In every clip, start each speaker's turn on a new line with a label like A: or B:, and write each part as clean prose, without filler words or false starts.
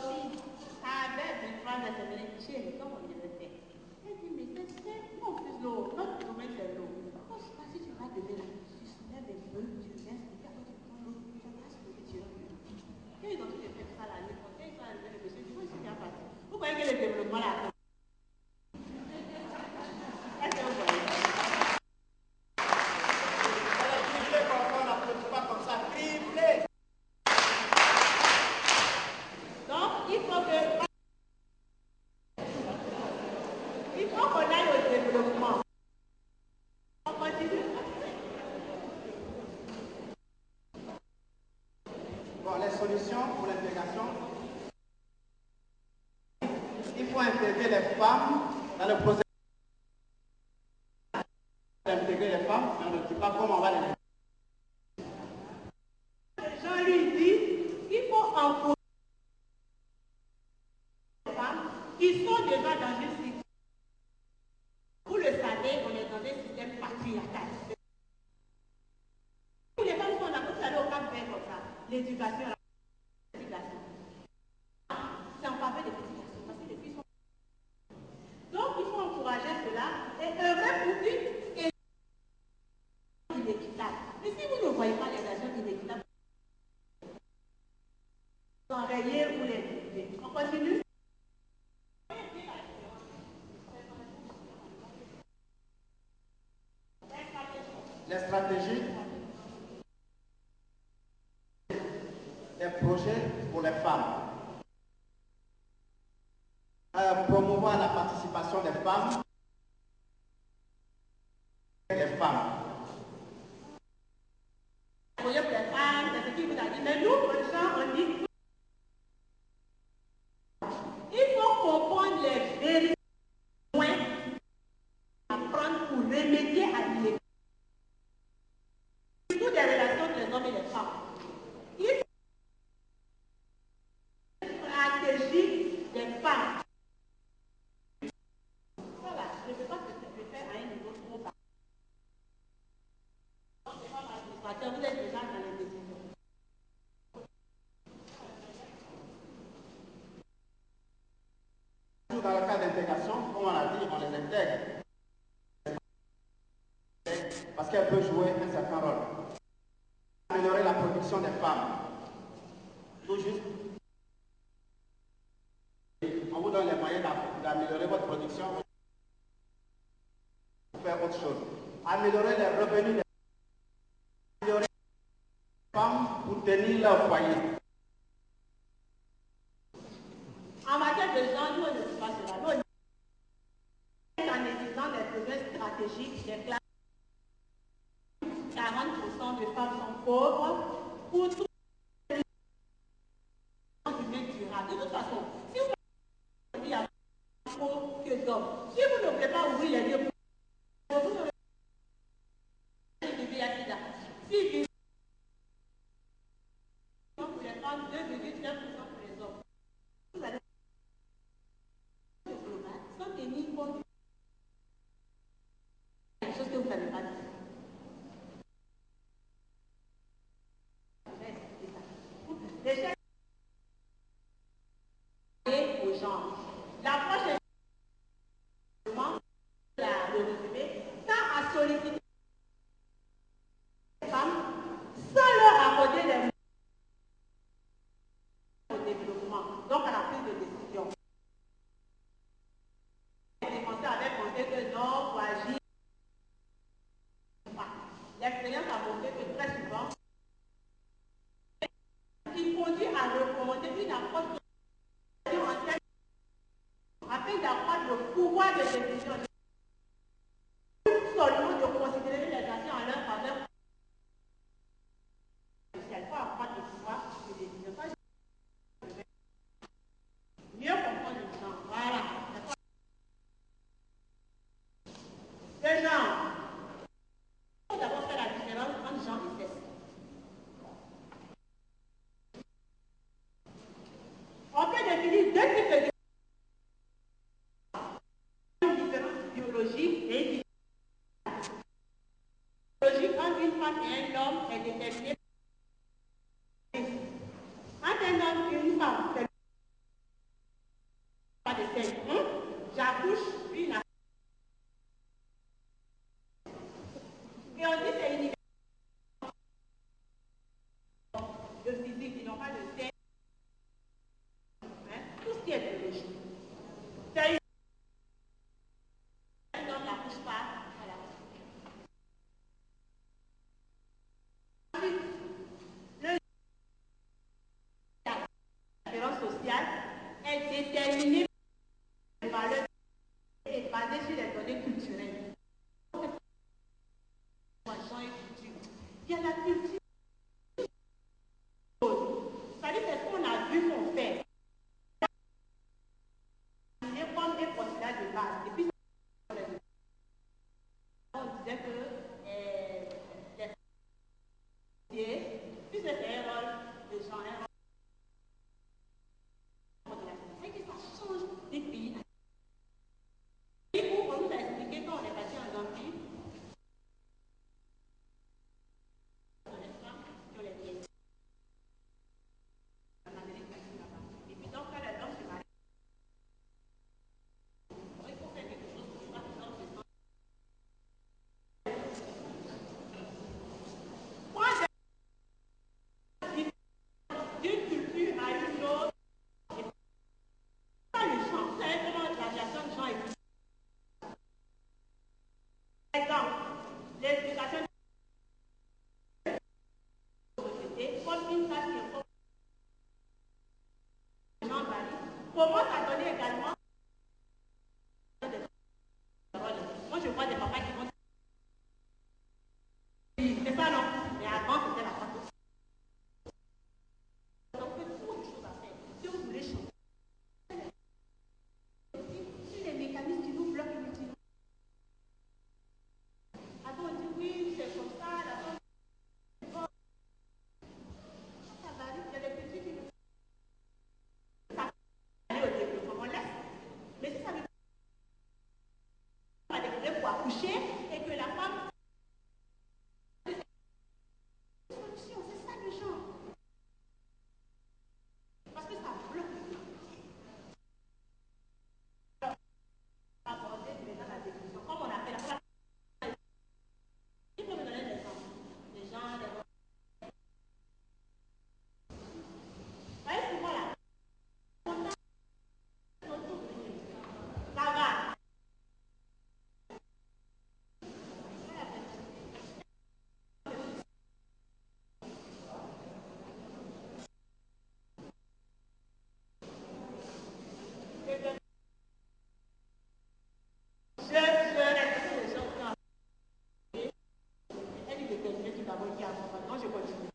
A: puis, avec des phrases de ce comme on devait faire. Elle dit, mais c'est mon fils, l'eau, notre domaine c'est l'eau. Quand je sais pas si tu vas donner là, tu soulèves des bœufs, tu viens, et puis après tu prends l'eau, tu vas soulever, tu vas venir. Quand ils ont tout fait ça la nuit, quand ils sont arrivés, le monsieur dit, moi je suis bien parti. Vous voyez que le développement là, est-ce que vous voyez? Donc, il faut qu'on aille au développement. On continue.
B: Bon, les solutions pour l'intégration. Il faut intégrer les femmes dans le processus. Intégrer les femmes, mais on ne dit pas comment on va les intégrer.
A: Jean lui dit, il faut encourager les femmes qui sont déjà dans une situation. Vous le savez, on est dans un système patriarcal. Les femmes sont là, vous allez au Cap Vert comme ça. L'éducation, l'éducation. C'est en faveur des petits garçons, parce que les filles sont. Donc, il faut encourager cela et œuvrer pour une inéquitable. Mais si vous ne voyez pas les raisons inéquitables, vous enrayez ou les diviser. On continue.
B: Les stratégies, les projets pour les femmes. Promouvoir la participation des femmes et les femmes.
A: Projet pour les femmes, c'est ce qu'il vous a dit. Mais nous, on dit il faut comprendre les véritables points à prendre pour remédier à l'inégalité. Surtout des relations entre les hommes et les femmes. Il faut une stratégie des femmes. Voilà, je ne veux pas que je fais à un niveau trop bas. Vous êtes déjà dans les décisions.
B: Dans le cas d'intégration, comme on a dit, on les intègre. Parce qu'elles peuvent jouer un certain rôle. Améliorer la production des femmes. Tout juste. On vous donne les moyens d'améliorer votre production. Pour faire autre chose. Améliorer les revenus des femmes. Améliorer les femmes pour tenir leur foyer.
A: En matière de genre, nous, on ne dit pas cela. Nous, on dit en utilisant des projets stratégiques, des classes. 40% de femmes sont pauvres pour tout le humain durable. De toute façon, si vous avez un pauvre que d'hommes, si vous ne voulez pas ouvrir les lieux pour vous, ne vivez à Sida. Si vous pour les femmes, 2,9% pour les hommes. Vous allez global, sans tenir compte des choses que vous n'avez pas dit. L'échelle aux gens. L'approche est le résumé, ça a sollicité les femmes sans leur accorder les moyens au développement, donc à la prise de décision. Les Français avaient pensé que non, pour agir. L'expérience a montré que très souvent, il conduit à recommander une approche afin d'accroître le pouvoir de décision. Seulement de considérer les actions en leur faveur. Il faut accroître le pouvoir de décision. Mieux comprendre le genre. Voilà. Le genre. Il faut d'abord faire la différence entre genre et sexe. On peut définir deux types de différence biologique et biologique entre une femme et un homme est déterminée. Entre un homme et une femme, c'est sociale est déterminée par les valeurs et basée sur les données culturelles. Il y a la culture. C'est-à-dire que ce qu'on a vu qu'on fait. Il est comme des postulats de base. Et puis, on disait que les puis c'est un rôle de genre, un rôle de la société. C'est que ça change des pays. Et pour on nous a expliqué quand on est parti en Gambie, les femmes qui ont les pieds. En Amérique latine là-bas. Et puis donc quand les hommes se marient, il faut faire quelque chose pour ça que les hommes se sentent. Moi, d'une culture à une autre, et pas le champ. Vous savez comment l'aviation de champ est. Par exemple, l'éducation de la société, comme une tâche qui est comme les gens valident, commence à donner également des paroles. Moi, je vois des papas qui vont dire, c'est ça non? Mais avant, c'était la femme. Donc, il y a beaucoup de choses à faire. Si vous voulez changer, si les mécanismes qui nous bloquent inutilement. Après, on dit oui, c'est comme ça, la femme. Ça varie, il y a des petits qui nous. Ça aller au développement, on laisse. Mais si ça veut pas découvrir pour accoucher et que la femme. Solution, c'est ça le genre. Parce que ça bloque. Aborder maintenant la définition, comme on appelle la. Qui peut me donner des exemples? Des gens, des. Vous voyez, souvent là. Ça va. Je répète les choses qui ont. Elle dit de terminer tout d'abord qui a son non, je continue.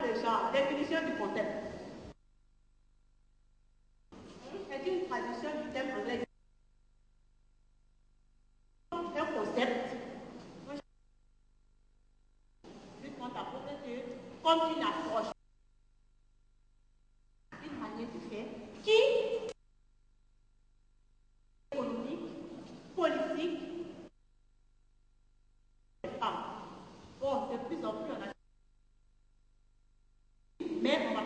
A: Le genre, définition du concept. C'est une traduction du terme anglais. Un concept. Lui compte à propos que comme une approche, une manière de faire qui est économique, politique, des femmes. Bon, de plus en plus on a. Mais on ne va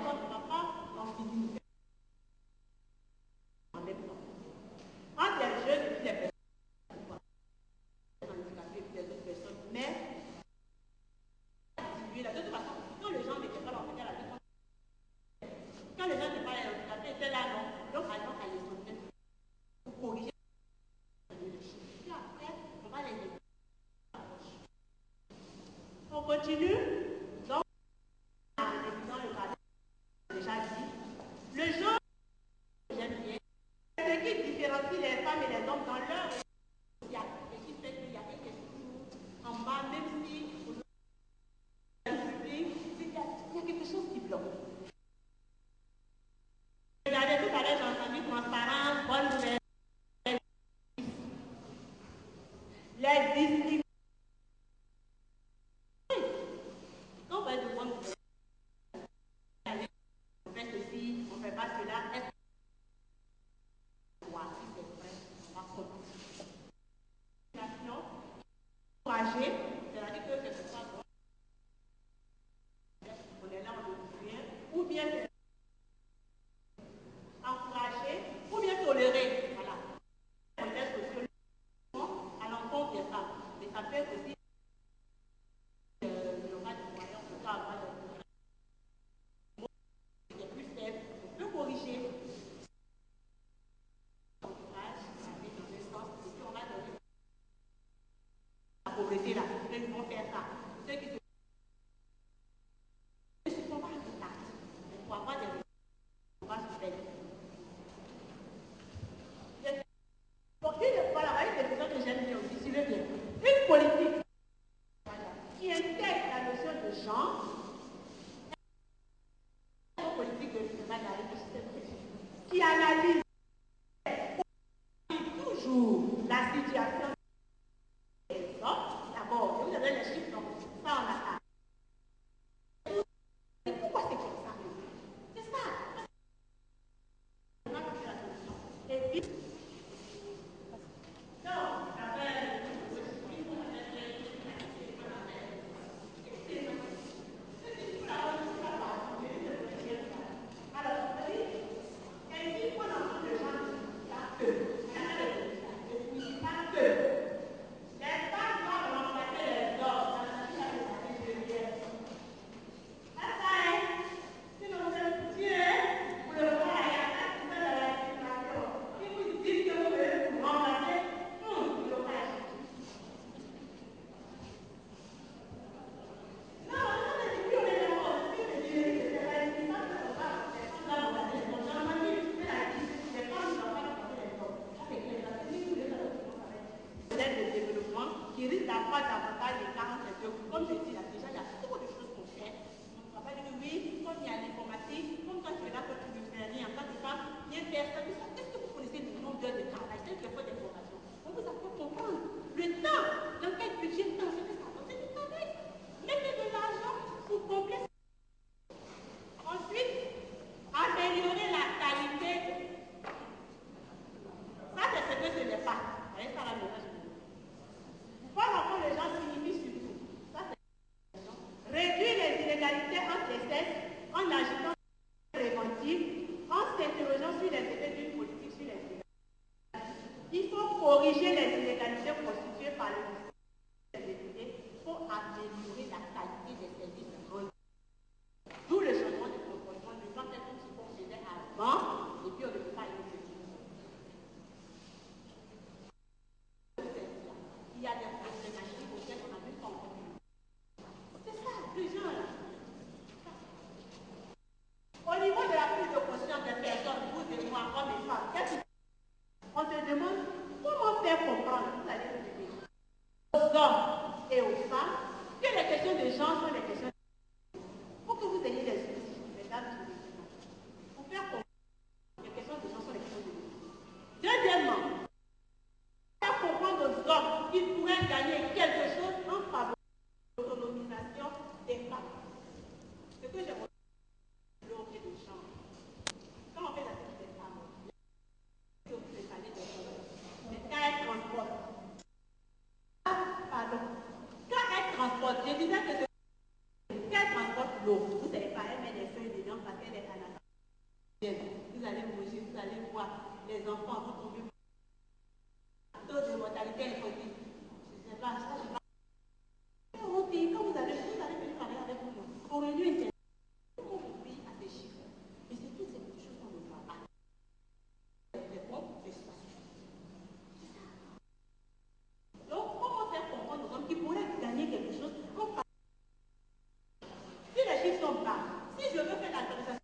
A: pas en finir. En même temps. Entre les jeunes et puis les personnes handicapées et puis les autres personnes, mais de toute façon, quand les gens n'étaient pas là, on faisait la vie. Quand les gens n'étaient pas là, handicapés étaient là, non, donc allons à l'essentiel pour corriger. Puis après, on va les aider. On continue. Donc, en évitant le cadre, déjà dit, le genre, j'aime bien, c'est ce qui différencie les femmes et les hommes dans leur social et qui fait qu'il y a quelque chose en bas, même si dans le public, il y a quelque chose qui bloque. Regardez, tout à l'heure, j'ai entendu transparence, bonne nouvelle. Les disciplines. Quand on va être de bonne nouvelle, on fait ceci, on ne fait pas cela, est-ce que si c'est vrai, on va commencer. Encourager, c'est-à-dire que c'est pas bon. On est là, on ne dit rien, ou bien encourager, ou bien tolérer. Voilà. Contexte social à l'encontre des femmes. Mais ça peut être aussi le rat de moyens pour avoir des plus faibles. On peut corriger. Encourage, avec dans le sens, et puis on va donner la pauvreté là. Ceux qui vont faire ça. Ceux qui se. On va arrêter là. regarde la réflexion qui analyse toujours la situation des hommes. D'abord, je vous donne les chiffres, donc ça on a. Et pourquoi c'est comme ça? C'est ça. Et puis, qui risque d'avoir davantage de 40 heures. Comme je dis là, déjà, il y a trop de choses qu'on fait. On ne va pas dire oui, comme il y a l'informatique, comme quand tu es là, quand tu veux faire rien, en tant que femme, bien personne. Est-ce que vous connaissez le nombre d'heures de travail, quelquefois d'information? On vous a fait comprendre le temps, dans quel budget, le temps, c'est que ça. C'est du travail. Mettez de l'argent pour compléter. Ensuite, améliorer la qualité. Ça, c'est ce que ce n'est pas. Vous voyez ça là, Pour l'enfant, les gens signifient surtout. Ça, c'est réduire les inégalités entre les sexes en agitant préventive, en s'interrogeant sur les effets d'une politique sur les inégalités. Il faut corriger les inégalités constituées par les députés pour améliorer la qualité des services rendus. D'où le changement de comportement, ne pas faire tout ce qu'on faisait avant, et puis on ne peut pas y revenir. Il y a des problématiques auxquelles on n'a même pas encore vu. C'est ça, les gens là. Au niveau de la prise de conscience des personnes, vous et moi, hommes et femmes, on se demande comment faire comprendre, vous allez le dire, aux hommes et aux femmes que les questions de genre sont des questions de pour que vous ayez des outils, mesdames et messieurs, pour faire comprendre les questions de genre sont des questions de deuxièmement, faire comprendre aux hommes qu'ils pourraient gagner quelque chose en faveur de l'autonomisation des femmes. Ce que j'ai retenu l'objet de genre. Quand on fait la question des femmes, c'est vous les parler des femmes. Mais quand elles transportent, quand elles transportent, je disais que quand elles transportent l'eau, vous ne savez pas, elles mettent des feuilles dedans parce qu'elle est à la vous allez manger, vous allez voir les enfants vont tomber. Taux de mortalité infantil. Je ne sais pas, ça, je ne sais pas. Au pays, quand vous allez venir parler avec nous, on réunit une tête. Comment vous pays à ces chiffres? Mais c'est toutes ces petites choses qu'on ne voit pas. Les bons, les spacieux. Donc, comment faire comprendre aux hommes qui pourraient gagner quelque chose en parlant? Si les chiffres sont bas, si je veux faire l'autorisation,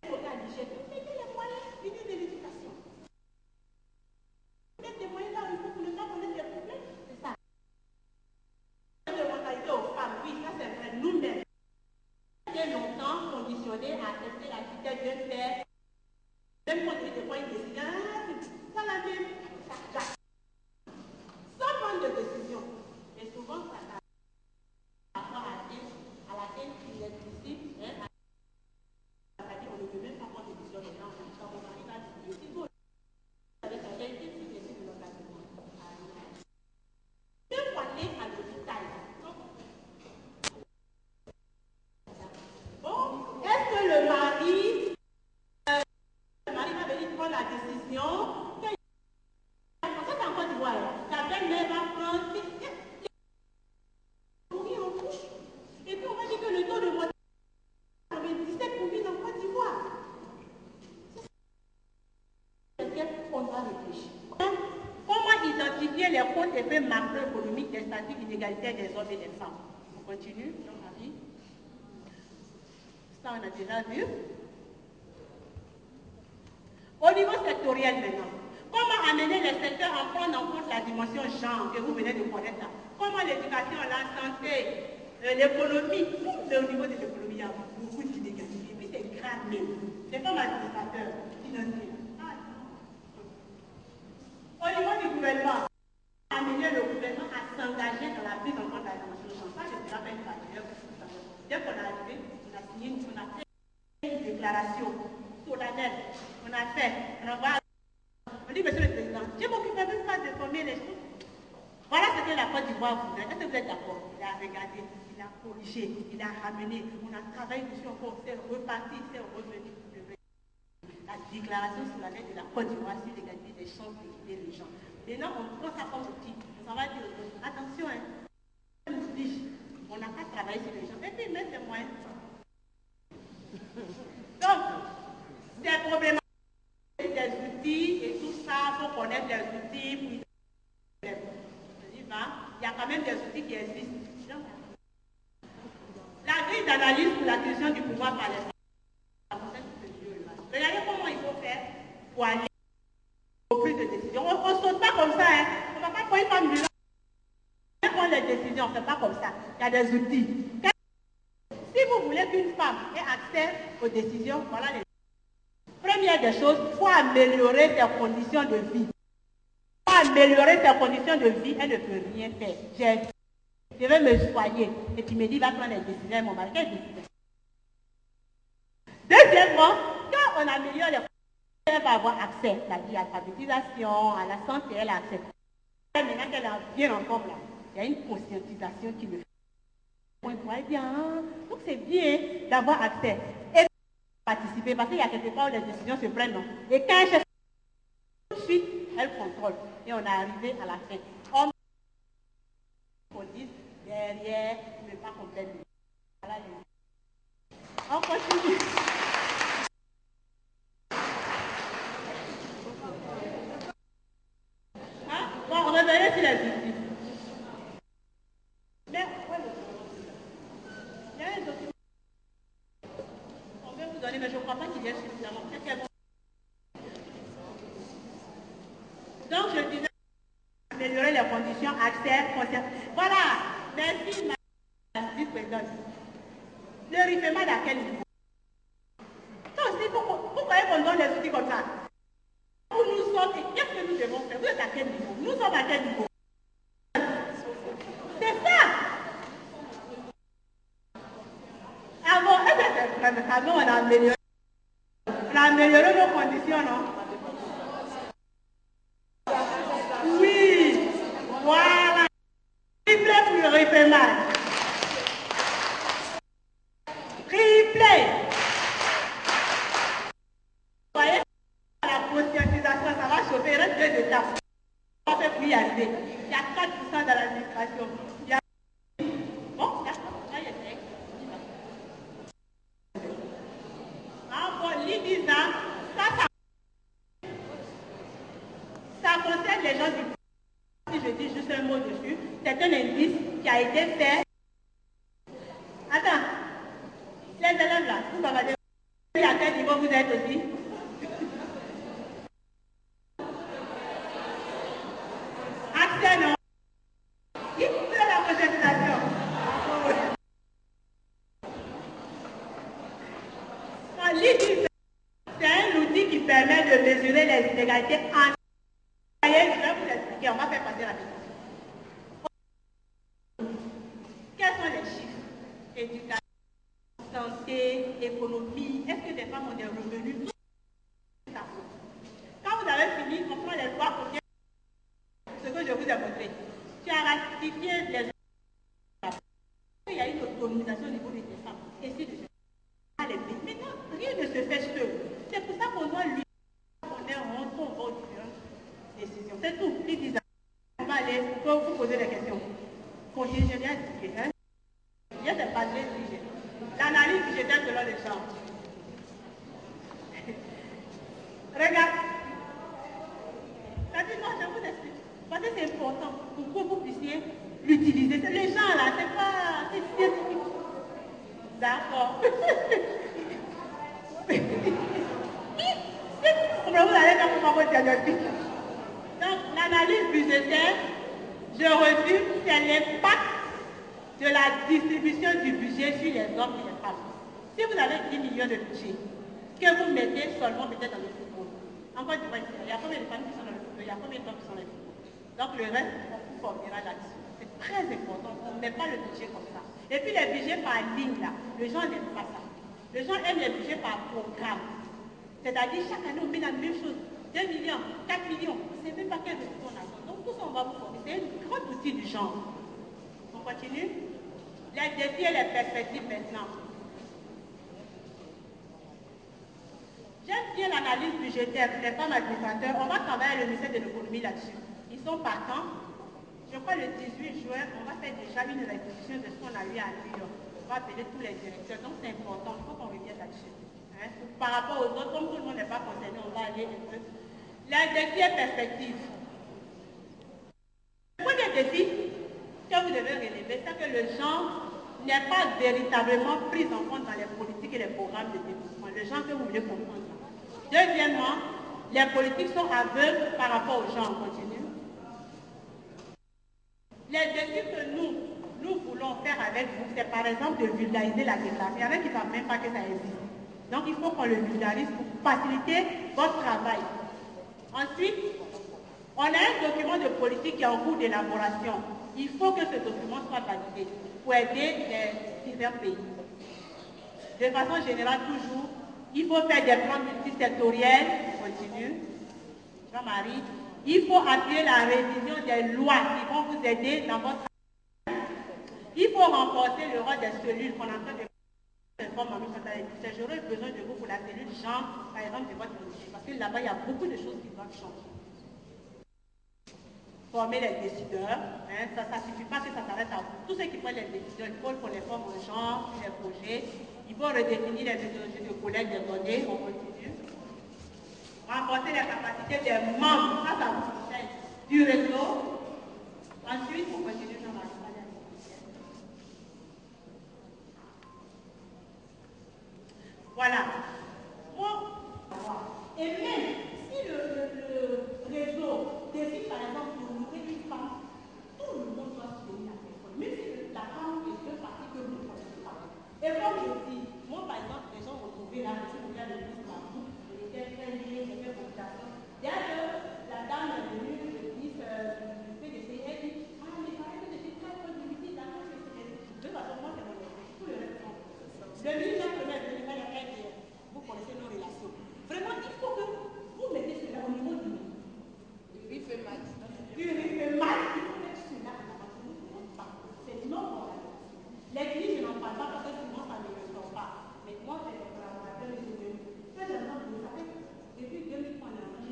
A: il faut à l'hygiène, mettez les moyens, venez de l'éducation. Mettez les moyens là où il faut pour ne pas connaître les problèmes. C'est ça. De mentalité aux femmes, oui, ça c'est vrai, nous-mêmes. Été longtemps conditionnés à accepter la vitesse d'un père. Même quand il prend une décision, ça la même, ça casse. Sans prendre de décision. Et souvent, ça casse. Parfois, à la scène inéluctible, c'est-à-dire on ne peut même pas prendre de décision des gens. Quand on arrive à dire, il faut avec la qualité de l'engagement. Même pour aller à l'hôpital. Bon, est-ce que le mari va venir prendre la décision? Ça, c'est encore du voir. La belle-mère va prendre. Mourir en couche. Et puis on va dire que le taux de mortalité est 17 pour 1000 en Côte d'Ivoire. C'est ce qu'on doit réfléchir. Comment identifier les contre-effets macroéconomiques des statuts inégalitaires des hommes et des femmes? On continue, Jean-Marie. Ça, on a déjà vu. Au niveau sectoriel maintenant, comment amener les secteurs à prendre en compte la dimension genre que vous venez de connaître là? Comment l'éducation, la santé, l'économie, mais au niveau de l'économie, il y a beaucoup d'inégalités. Et puis c'est grave. même. Les femmes administrateurs financiers. Au niveau du gouvernement, amener le gouvernement à s'engager dans la prise en compte de la dimension. Ça, je te rappelle une partie. Dès qu'on est arrivé, on a signé, on a fait une déclaration solennelle. On a fait, on dit, monsieur le président, je ne m'occupe même pas de former les choses. Voilà ce que la Côte d'Ivoire voudrait. Est-ce que vous êtes d'accord? Il a regardé, il a corrigé, il a ramené, on a travaillé dessus encore, c'est reparti, c'est revenu. La déclaration sur la lettre de la Côte d'Ivoire sur l'égalité des chances d'équité des gens. Et là, on prend ça comme outil. On va dire, attention, on n'a pas travaillé sur les gens. Et puis, mettre les moyens. Donc, c'est problématique des outils et tout ça, il faut connaître les outils pour il y a quand même des outils qui existent. La grille d'analyse pour l'acquisition du pouvoir par les femmes. Regardez comment il faut faire pour aller aux prises de décision. On ne saute pas comme ça. Hein. On ne va pas prendre une femme violente. On prend les décisions, on ne fait pas comme ça. Il y a des outils. Si vous voulez qu'une femme ait accès aux décisions, voilà les. Première des choses, il faut améliorer ses conditions de vie. Pour améliorer ses conditions de vie, elle ne peut rien faire. Je vais me soigner. Et puis me dit, va prendre les décisions, mon mari. Quelle décision? Deuxièmement, quand on améliore les conditions, elle va avoir accès à l'alphabétisation, à la santé, elle a accès. Et maintenant qu'elle est bien en forme là, il y a une conscientisation qui le fait. On voit bien, hein? Donc c'est bien d'avoir accès. Et participer, parce qu'il y a quelque part où les décisions se prennent. Non? Et quand elle tout de suite, elle contrôle. Et on est arrivé à la fin. On dit derrière, mais pas complètement. Voilà les... On continue. Hein? Bon, on revenait sur les outils. Mais, il y a un document. On veut vous donner, mais je ne crois pas qu'il y ait suffisamment. Donc, je disais, améliorer les conditions, accès, voilà. Merci, ma vice-présidente. Le rythme à quel niveau? Ça aussi, pourquoi on donne les outils comme ça? Où nous sommes, qu'est-ce que nous devons faire? Vous êtes à quel niveau? Nous sommes à quel niveau? C'est ça! Avant, on a amélioré nos conditions, non? Oui! Voilà! Triplé pour le rythmage. Triplé! Vous voyez, la conscientisation, ça va chauffer, il reste 2 étapes. On ne peut plus y arriver. Il y a 4% dans l'administration. Il y a... Bon, d'accord, là, il y a l'IDIS, ça concerne les gens du pouvoir. Si je dis juste un mot dessus, c'est un indice qui a été fait. Attends, les élèves là, vous m'avez dit à quel niveau vous êtes aussi? Accès, non? Qui fait la conscientisation? L'IDIS, c'est un outil qui permet de mesurer les inégalités entre. Je vais vous expliquer, on va faire passer la question. Quels sont les chiffres? Éducation, santé, économie. Est-ce que les femmes ont des revenus? Quand vous avez fini, on prend les 3 premiers. Ce que je vous ai montré. Tu as ratifié les. Il y a une autonomisation au niveau des femmes. Et si de maintenant, rien ne se fait seul. C'est pour ça qu'on doit lui donner un rond pour avoir différentes décisions. C'est tout. Ils disent, on va aller, pour vous poser des questions. Continuez, je viens expliquer. Hein? Il y a des papiers budgétaires. L'analyse budgétaire selon les gens. Regarde. Ça dit, non, je vous explique. Parce que c'est important pour que vous puissiez l'utiliser. Les gens là, c'est pas... C'est scientifique. D'accord. Vous allez faire pour votre diagnostic. Donc, l'analyse budgétaire, je résume, c'est l'impact de la distribution du budget sur les hommes et les femmes. Si vous avez 10 millions de budget, que vous mettez seulement peut-être dans le football. Encore du moins, il y a combien de femmes qui sont dans le football, il y a combien de femmes qui sont dans le football. Donc le reste, on vous formera là-dessus. C'est très important, on ne met pas le budget comme ça. Et puis les budgets par ligne là, les gens n'aiment pas ça. Les gens aiment les budgets par programme. C'est-à-dire chaque année on met la même chose. 2 millions, 4 millions, on ne sait même pas quel résultat on a. Donc tout ça on va vous former. C'est un grand outil du genre. On continue. Les défis et les perspectives maintenant. J'aime bien l'analyse budgétaire des femmes administrateurs. On va travailler le ministère de l'économie là-dessus. Ils sont partants. Je crois le 18 juin, on va faire déjà une restitution de ce qu'on a eu à New York. On va appeler tous les directeurs. Donc c'est important, il faut qu'on revienne là-dessus. Hein? Par rapport aux autres, comme tout le monde n'est pas concerné, on va aller un peu. Les défis et perspectives. Le premier défi que vous devez relever, c'est que le genre n'est pas véritablement pris en compte dans les politiques et les programmes de développement. Le genre que vous voulez comprendre. Deuxièmement, les politiques sont aveugles par rapport aux gens. On continue. Les défis que nous voulons faire avec vous, c'est par exemple de vulgariser la déclaration. Il y en a qui ne savent même pas que ça existe. Donc il faut qu'on le vulgarise pour faciliter votre travail. Ensuite, on a un document de politique qui est en cours d'élaboration. Il faut que ce document soit validé pour aider les divers pays. De façon générale, toujours, il faut faire des plans multisectoriels. On continue. Jean-Marie. Il faut appuyer la révision des lois qui vont vous aider dans votre travail. Il faut renforcer le rôle des cellules qu'on entend de j'aurais besoin de vous pour la cellule genre, par exemple, de votre ministère. Parce que là-bas, il y a beaucoup de choses qui doivent changer. Former les décideurs, hein, ça ne suffit pas que ça s'arrête à vous. Tous ceux qui prennent les décisions, il faut qu'on les forme en genre, sur les projets. Il faut redéfinir les méthodologies de collecte des données. On continue. Renforcer les capacités des membres, ça vous conseille, du réseau. Ensuite, on continue dans la voilà. Bon. Et même si le réseau décide par exemple de nourrir une femme, tout le monde doit se donner la personne. Même si la femme est deux parties que vous ne connaissez pas. Et comme je dis, moi par exemple, les gens vont trouver là, si vous regardez le ministre par vous, il était très lié, j'ai fait votation. Dès que la dame est venue, le ministre du PDC, elle dit, ah mais quand même, je suis très proche du ministre, d'accord, je sais. De toute façon, moi c'est mon respect, tout le reste. Le ministre est venu faire la fête, vous connaissez nos relations. Vraiment, il faut que vous mettez cela au niveau du RIF et MAD. Du RIF et MAD, il faut mettre cela en avant. C'est non. Les clients, je n'en parle pas parce que sinon ça ne me ressort pas. Mais moi, j'ai des collaborateurs, très longtemps, vous savez, depuis 2003, on a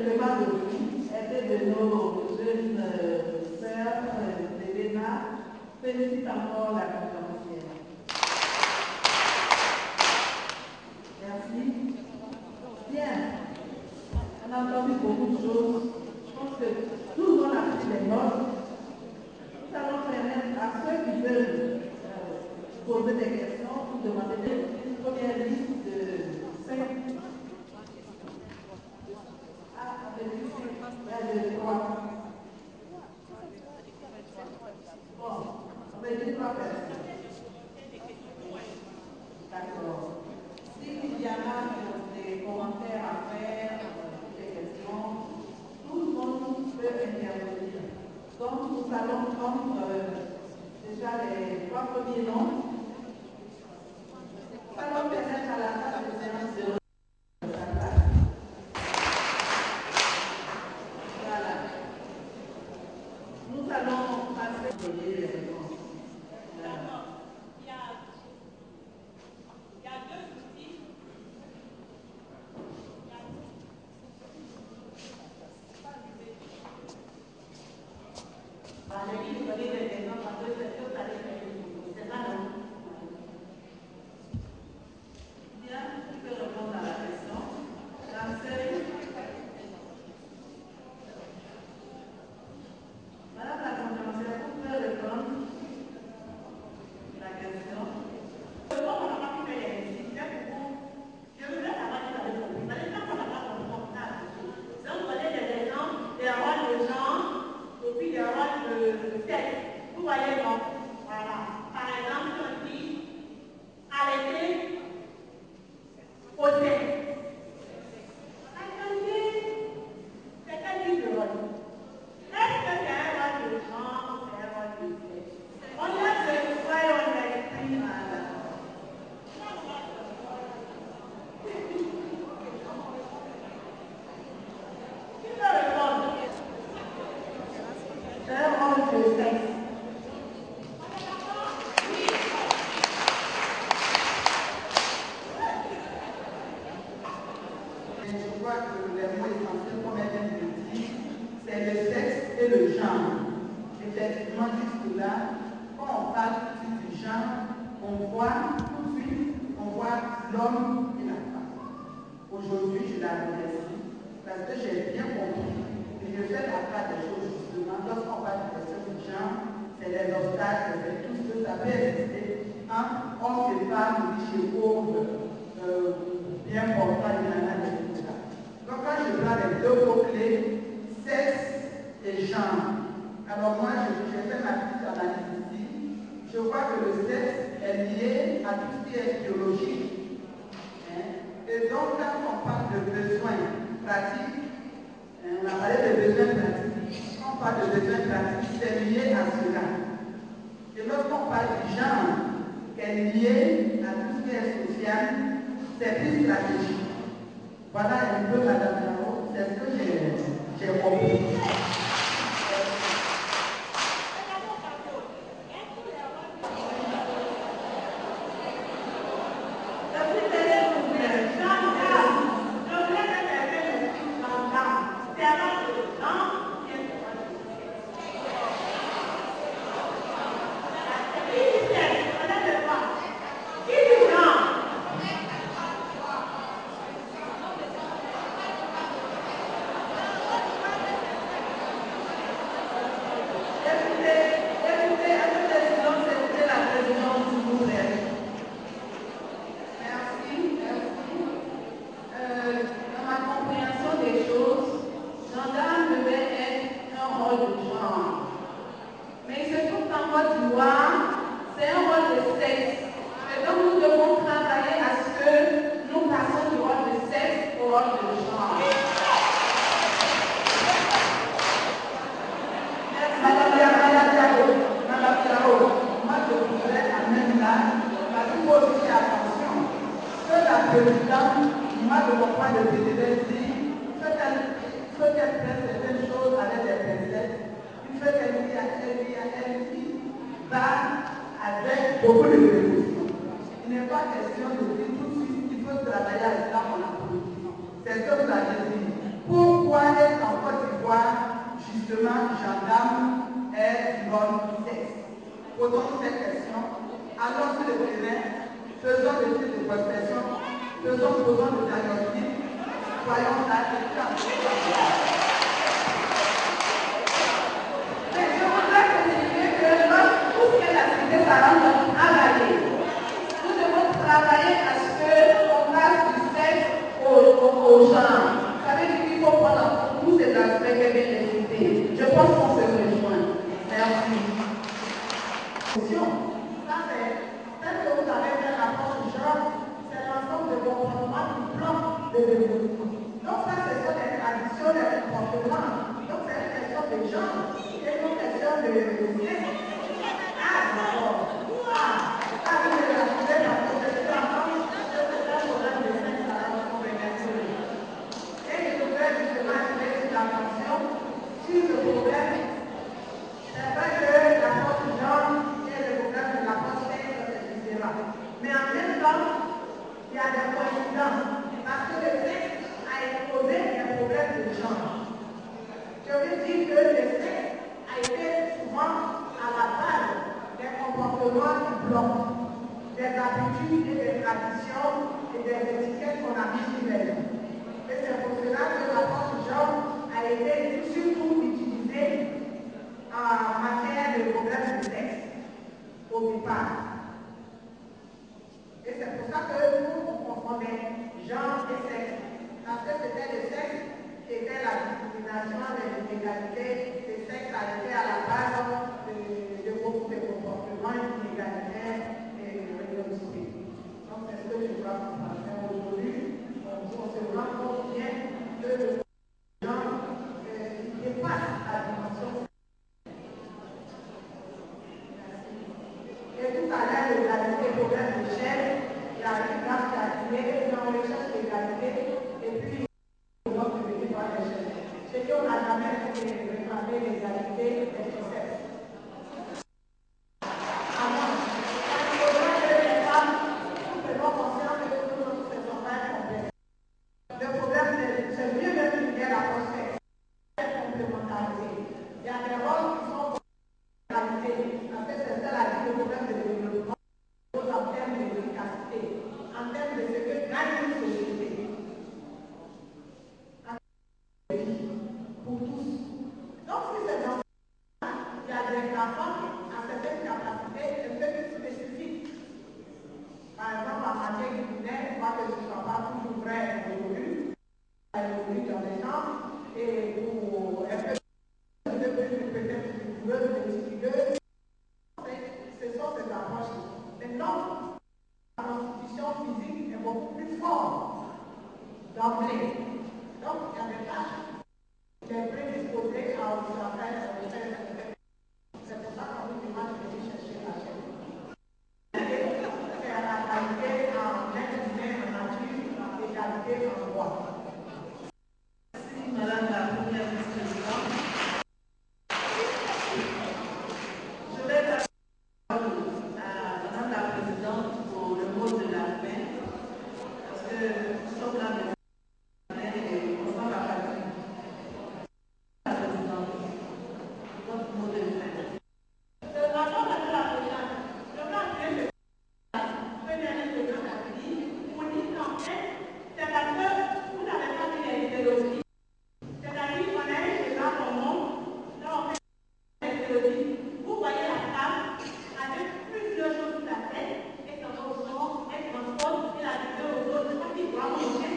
C: n'était pas venue, était de nos jeunes sœurs d'Elena. Félicite encore la conférencière. Merci. Bien. On a entendu beaucoup de choses. Je pense que tout le monde a pris des notes. Nous allons permettre à ceux qui veulent poser des questions ou demander une première liste de 5. Ah, on est de 3. Bon, on va dire 3 personnes. D'accord. S'il y en a des commentaires à faire, des questions, tout le monde peut intervenir. Donc, nous allons prendre déjà les 3 premiers noms. Nous allons permettre à la salle de séance de sa place. Voilà. Nous allons passer au premier les réponses.
D: C'est ce que vous avez dit. Pourquoi
C: Pourquoi est-ce qu'en Côte d'Ivoire, justement, gendarme est non sexe? Posons cette question. Allons sur le terrain, faisons des types de prospection, posons le diagnostic, voyons ça, et puis mais je voudrais continuer que tout ce que la cité s'arrange à travailler. Nous devons travailler à ce qu'on passe du sexe au genre. Ça veut dire qu'il faut prendre en compte tous ces aspects que vient de citer. Je pense qu'on se rejoint. Merci. Ça, c'est que vous avez fait l'approche du genre, c'est l'ensemble de comportements du plan de développement. Donc ça, ce sont des traditions, des comportements. Donc c'est une question de genre, c'est une question de sexe. Ah, d'accord. Ah, ça, vous devez la trouver parce que je suis ensemble, c'est un problème de sexe à la congrégation. Et je voudrais justement attirer l'attention sur le problème. C'est vrai que l'approche du genre et le problème de l'approche sexe, c'est différent. Mais en même temps, il y a des coïncidences. Parce que le sexe a exposé des problèmes de genre. Je veux dire que le sexe a été souvent à la base des comportements du blanc, des habitudes et des traditions et des étiquettes qu'on a mises sur les gens. Et c'est pour cela que l'approche du genre a été surtout utilisée en matière de problèmes de sexe au départ. Et c'est pour ça que nous, on confondait genre et sexe. Parce que c'était le sexe qui était la discrimination de l'inégalité. Le sexe a été à la base de beaucoup de comportements inégalitaires et révolutionnaires. Donc c'est ce que je crois qu'on va faire aujourd'hui. On se rend compte bien que le genre dépasse la dimension. Et tout à l'heure, l'égalité est problème d'échelle. Il y a une grande qualité dans l'échelle de l'égalité. Et puis, on va se mettre dans l'échelle. C'est qu'on n'a jamais réclamé l'égalité des sexes. Alors, il faudra que les femmes, nous faisons conscience que nous ne faisons pas complètement. Le problème, c'est mieux de finir la process. C'est complémentarité. Il y a des rôles qui sont parce que c'est ça la vie, le problème de développement, en termes d'efficacité, en termes de ce que gagne une société, pour tous. Donc, si c'est dans il y a des enfants à certaines capacités un peu plus spécifiques. Par exemple, en matière culinaire, moi que je ne sois pas toujours vrai évolue dans les gens, et pour un peu plus peut-être figureux, figureux. Ce sont ces approches. Maintenant, la constitution physique est beaucoup plus forte d'emblée. Donc, il y a des tâches qui sont prédisposées à faire. C'est pour ça qu'en fait, moi, je vais chercher la chaîne. C'est à la qualité en être humain, en nature, égalité en droit. Merci, Madame la Première vice-présidente. Je vais passer à Madame la Présidente pour le mot de la fin, parce que nous sommes là de et on s'en va partir. La Présidente, votre mot de fin. Vous voyez la femme avec plusieurs choses sur la tête, et ça va au son, elle transporte, et la vidéo aux autres, je crois qu'il doit manger.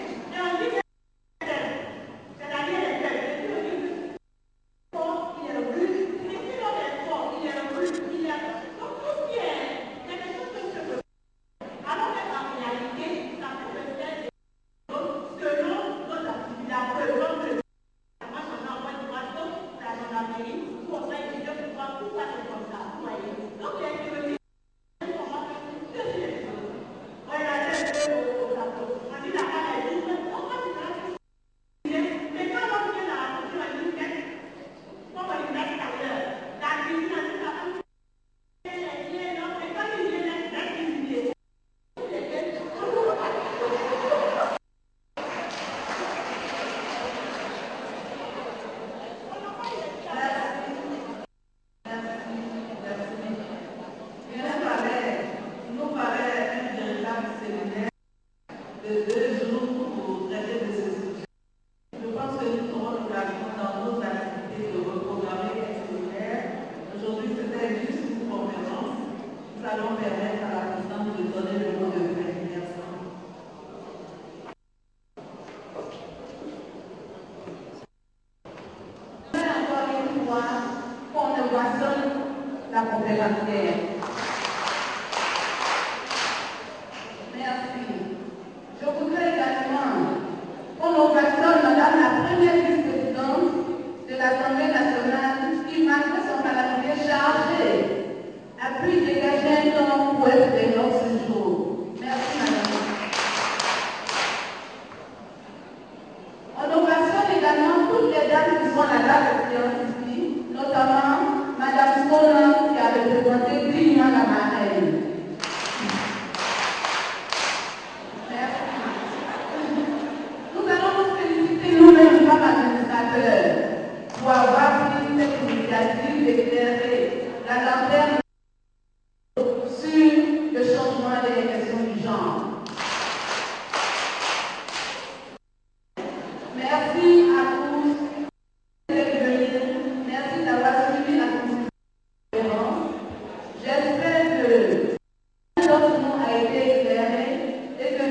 C: de 2 jours pour traiter de ce sujet. Je pense que nous aurons l'occasion dans nos activités de reprogrammer les séminaires. Aujourd'hui, c'était juste une conférence. Nous allons permettre à la présidente de donner le mot de fin. Merci. Encore une fois, qu'on ne boissonne la complémentaire. Merci. Je voudrais également qu'on ovationne Madame la première vice-présidente de l'Assemblée nationale qui, malgré son calendrier chargé, a pu dégager un temps pour être présent ce jour. Merci, Madame. On ovationne également toutes les dames qui sont à la séance ici, notamment Madame Sona qui a représenté dignement la marraine. Pour avoir pris cette initiative d'éclairer la lanterne sur le changement des questions du genre. Merci à tous d'être venus. Merci d'avoir suivi la conférence. J'espère que notre nom a été éclairé et que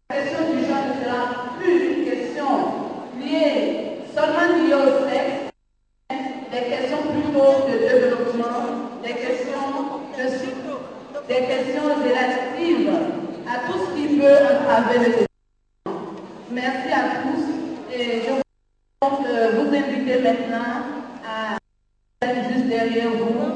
C: la question du genre ne sera plus une question liée seulement liées au sexe, des questions plutôt de développement, des questions relatives à tout ce qui peut entraver le développement. Merci à tous et je vais vous inviter maintenant à être juste derrière vous.